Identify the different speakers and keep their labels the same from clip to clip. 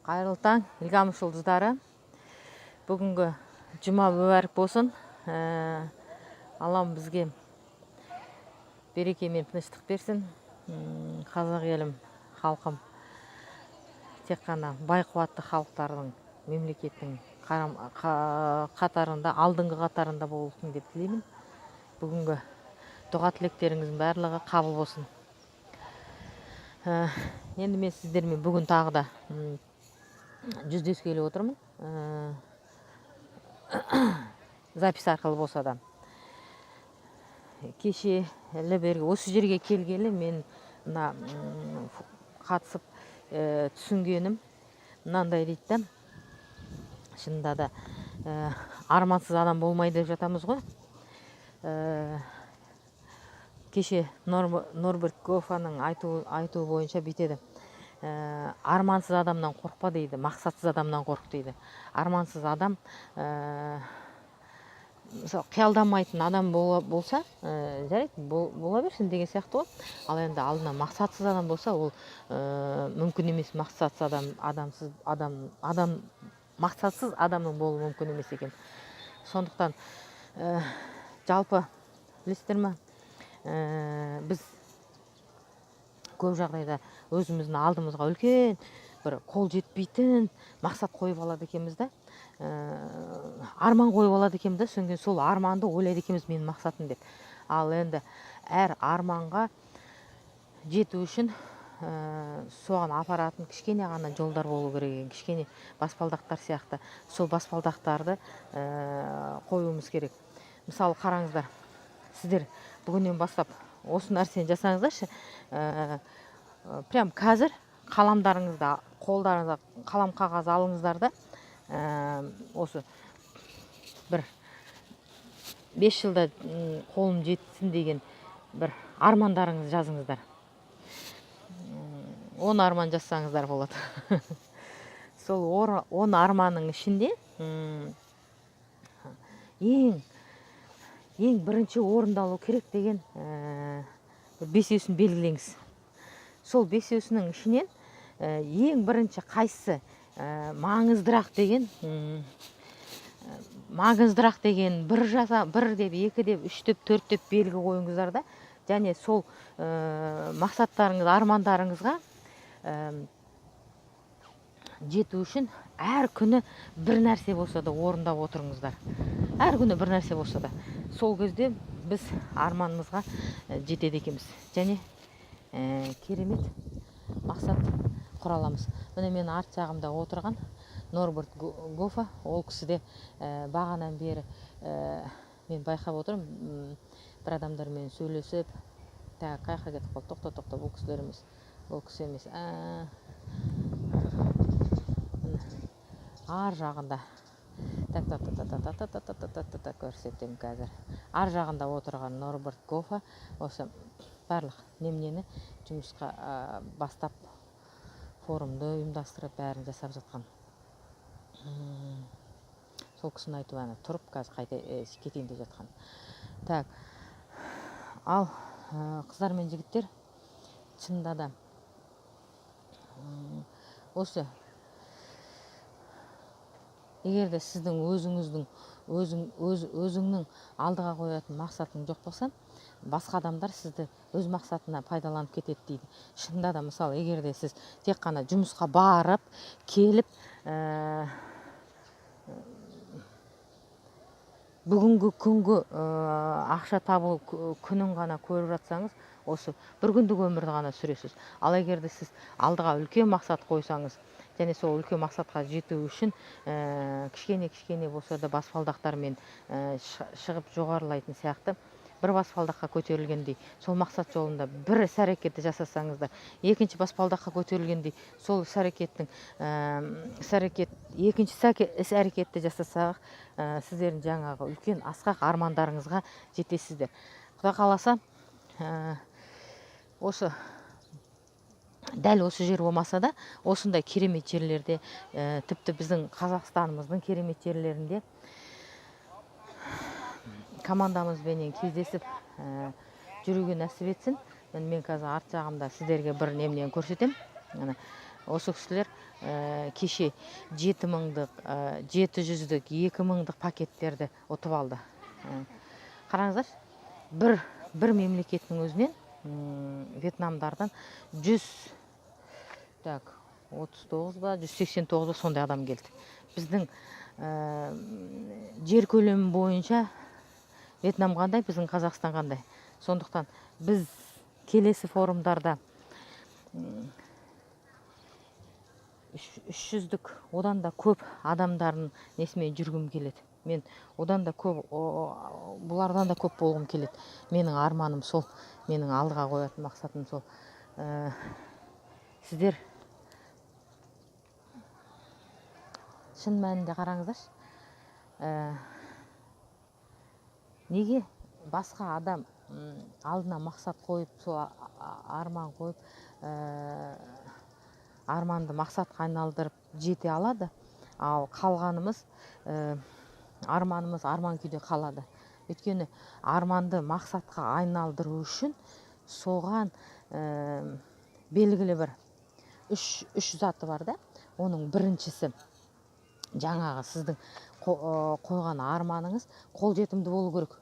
Speaker 1: Қайырлы таң, Илгамыш жұлдыздары. Бүгінгі жұма мүбәрәк болсын. Аллам бізге береке мен тыныштық берсін. Қазақ елім, халқым тек қана бай қуатты халықтардың мемлекеттің қатарында, алдыңғы қатарында болсын деп тілеймін. Бүгінгі дұға тілектеріңіздің барлығы қабыл болсын. Енді мен сіздермен бүгін тағы да жүздескелі отырмын. Запись арқылы болса да. Кешелі бері осы жерге келгелі мен қатысып түсінгенім мынандай дейді. Шынында да армансыз адам болмайды деп жатамыз ғой. Кеше Норберт Гофаның айтуы бойынша бүйтеді. Армансыз адамнан қорқпа дейді, мақсатсыз адамнан қорқ дейді. Армансыз адам қиялдамайтын адам болса, жарайды, бола берсін деген сияқты ғой. Ал енді алдына мақсатсыз адам болса, ол мүмкін емес. Мақсатсыз адамның болуы мүмкін емес екен. Сондықтан жалпы білесіздер ме, біз көп жағдайда өзіміздің алдымызға үлкен бір қол жетпейтін мақсат қойып алады екенбіз да, арман қойып алады екенбіз да, содан кейін сол арманды ойлайды екенбіз менің мақсатым деп. Ал енді әр арманға жету үшін соған апаратын кішкене ғана жолдар болу керек, кішкене баспалдақтар сияқты. Сол баспалдақтарды қоюымыз керек. Мысалы қараңыздар, сіздер бүгіннен бастап осы нәрсені жасаңыздаршы. Прям қазір қаламдарыңызда, қолдарыңызда қалам қағаз алыңыздар да, осы бір 5 жылда қолым жетсін деген бір армандарыңызды жазыңыздар. 10 арман жазсаңыздар болады. Сол 10 арманның ішінде ең бірінші орындалу керек деген бесеуісін белгілеңіз. Сол бесеуісінің ішінен ең бірінші қайсысы маңыздырақ деген, бір деп, 2 деп, 3 деп, 4 деп белгі қойыңыздар да, және сол мақсаттарыңыз, армандарыңызға жету үшін әр күні бір нәрсе болса да орындап отырыңыздар. Әр күні бір нәрсе болса да. Сол кезде біз арманымызға жетеді екенбіз. Және керемет мақсат құра аламыз. Міне мен арт жағымда отырған Норберт Гофа, ол кісіде бағанан бері мен байқап отырмын, бір адамдармен сөйлесіп, қайқа кетіп қалды, тоқта, бұл кісілер емес, бұл кісі емес. Ар жағында көрсетем қазір. Ар жағында отырған Норберт Гофа осы барлық немнені жұмысқа бастап форумды ұйымдастырып бәрін жасап жатқан. Сол кісінің айтуы тұрып қазір қайта кетейін деп жатқан. Так. Ал қыздар мен жігіттер, шынында да осы егер де сіздің өзіңнің алдыға қоятын мақсатың жоқ болса, басқа адамдар сізді өз мақсатына пайдаланып кетеді дейді. Шынында да, мысалы, егер де сіз тек қана жұмысқа барып, келіп, бүгінгі күнгі ақша табу күнін ғана көріп жатсаңыз, осы бір күндік өмірді ғана сүресіз. Ал егер де сіз алдыға үлкен мақсат қойсаңыз, және сол үлкен мақсатқа жету үшін кішкене болса да баспалдақтармен шығып жоғарылайтын сияқты, бір баспалдаққа көтерілгендей, сол мақсат жолында бір іс-әрекетті жасасаңыздар, екінші баспалдаққа көтерілгендей, сол екінші іс-әрекетті жасасақ, сіздердің жаңағы үлкен асқақ армандарыңызға жетесіздер. Құда қаласа, осы дәл осы жер болмаса да, осындай керемет жерлерде, тіпті біздің Қазақстанымыздың керемет жерлерінде командамызбенен кездесіп жүруге нәсіп етсін. Мен қазір арт жағымда сіздерге бір немнен көрсетем. осы кісілер кеше 7.000-дық, 700-дік, 2.000-дық пакеттерді ұтып алды. Қараңыздар, бір мемлекеттің өзінен Вьетнамдардан 139 ба, 189 сондай адам келді. Біздің жер көлемі бойынша Вьетнам қандай, біздің Қазақстан қандай. Сондықтан біз келесі форумдарда 300-дік, одан да көп адамдардың несімен жүргім келеді. Мен одан да көп, бұлардан да көп болғым келеді. Менің арманым сол, менің алдыға қоятын мақсатым сол. Сіздер шын мәнінде қараңыздар, неге басқа адам алдына мақсат қойып, сол арман қойып, арманды мақсатқа айналдырып жете алады, ал қалғанымыз, арманымыз арман күйде қалады. Өйткені арманды мақсатқа айналдыру үшін соған белгілі бір үш заты бар да. Оның біріншісі жаңағы сіздің қойған арманыңыз қолжетімді болу керек.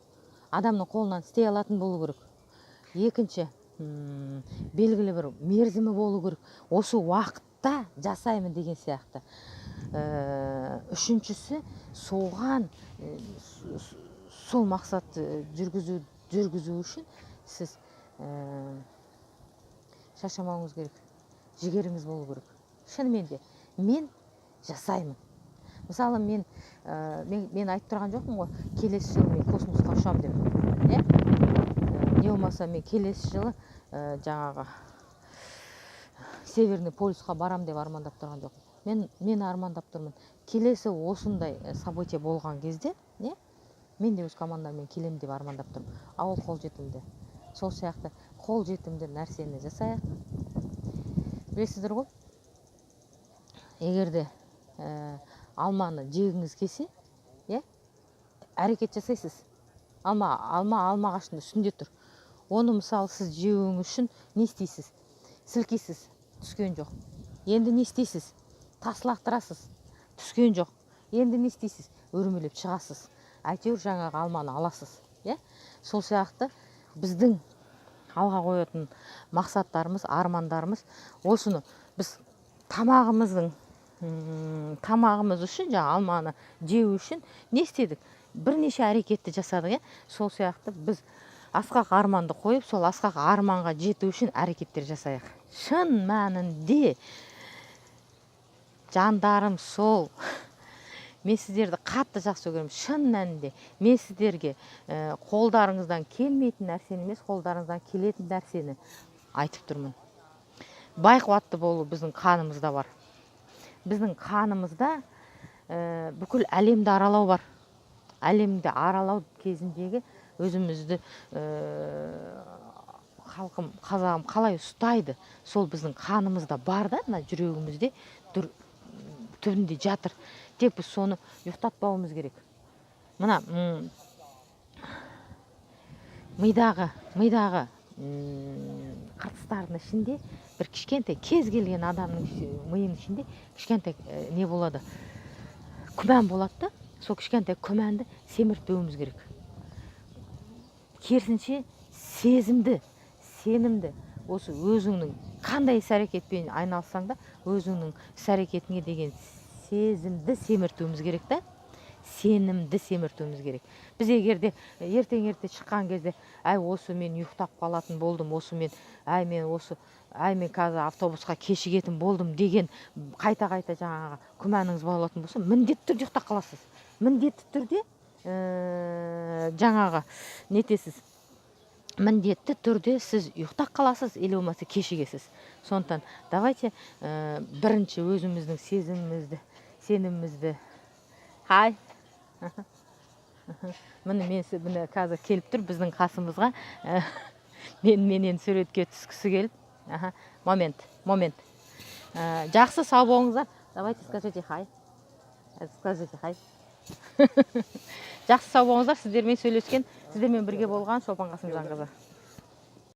Speaker 1: Адамның қолынан істей алатын болу керек. Екінші, белгілі бір мерзімі болу керек. Осы уақытта жасаймын деген сияқты. Үшіншісі, соған сол мақсатты жүргізу үшін сіз шаршамауыңыз керек. Жігеріңіз болу керек. Шынымен де мен жасаймын. Мысалы, мен айтып тұрған жоқпын ғой, келесі жылы мен космосқа ұшам деп. Не болмаса, мен келесі жылы жаңағы Северный полюсқа барам деп армандап тұрған жоқпын. Мен армандап тұрмын. Келесі осындай событие болған кезде, мен де өз командаммен келем деп армандап тұрмын. Ол қолжетімді. Сол сияқты қолжетімді нәрсені жасайық. Білесіздер ғой, егерде алманы жегіңіз келсе, әрекет жасайсыз. Алма ағашының үстінде тұр. Оны мысалы сіз жеуіңіз үшін не істейсіз? Сілкейсіз, түскен жоқ. Енді не істейсіз? Тас лақтырасыз, түскен жоқ. Енді не істейсіз? Өрмелеп шығасыз. Әйтеуір жаңағы алманы аласыз. Сол сияқты біздің алға қоятын мақсаттарымыз, армандарымыз, осыны біз тамағымыз үшін, алманы жеу үшін не істедік? Бірнеше әрекетті жасадық. Сол сияқты біз асқақ арманды қойып, сол асқақ арманға жету үшін әрекеттер жасайық. Шын мәнінде жандарым сол. Мен сіздерді қатты жақсы көремін. Шын мәнінде мен сіздерге қолдарыңыздан келмейтін нәрсені емес, қолдарыңыздан келетін нәрсені айтып тұрмын. Байқуатты болу біздің қанымызда бар. Біздің қанымызда бүкіл әлемді аралау бар. Әлемді аралау кезіндегі өзімізді халқым, қазағым қалай ұстайды, сол біздің қанымызда бар да, жүрегімізде түбінде жатыр. Тек біз соны ұйықтатпауымыз керек. Мына мидағы қыртыстардың ішінде бір кішкентай, кез келген адамның миының ішінде кішкентай не болады? Күмән болады да, сол кішкентай күмәнді семіртпеуіміз керек. Керісінше сезімді, сенімді, осы өзіңнің қандай іс-әрекетпен айналсаң да, өзіңнің іс-әрекетіңе деген сезімді семіртуіміз керек та, сенімді семіртуіміз керек. Біз егерде ертең-ерте шыққан кезде, осы мен ұйықтап қалатын болдым, мен қазір автобусқа кешігетін болдым деген қайта-қайта жаңағы күмәніңіз болатын болса, міндетті түрде ұйықтап қаласыз. Міндетті түрде жаңағы нетесіз. Міндетті түрде сіз ұйықтап қаласыз, или болмаса кешігесіз. Сондықтан давайте бірінші өзіміздің сенімімізді. Міне қазір келіп тұр біздің қасымызға. Менен суретке түскісі келіп. Момент. Жақсы, сау болыңыздар. Давайте скажите хай. Скажите хай. Жақсы, сау болыңыздар. Сіздермен сөйлескен, сіздермен бірге болған Шолпан Қасымжанқызы.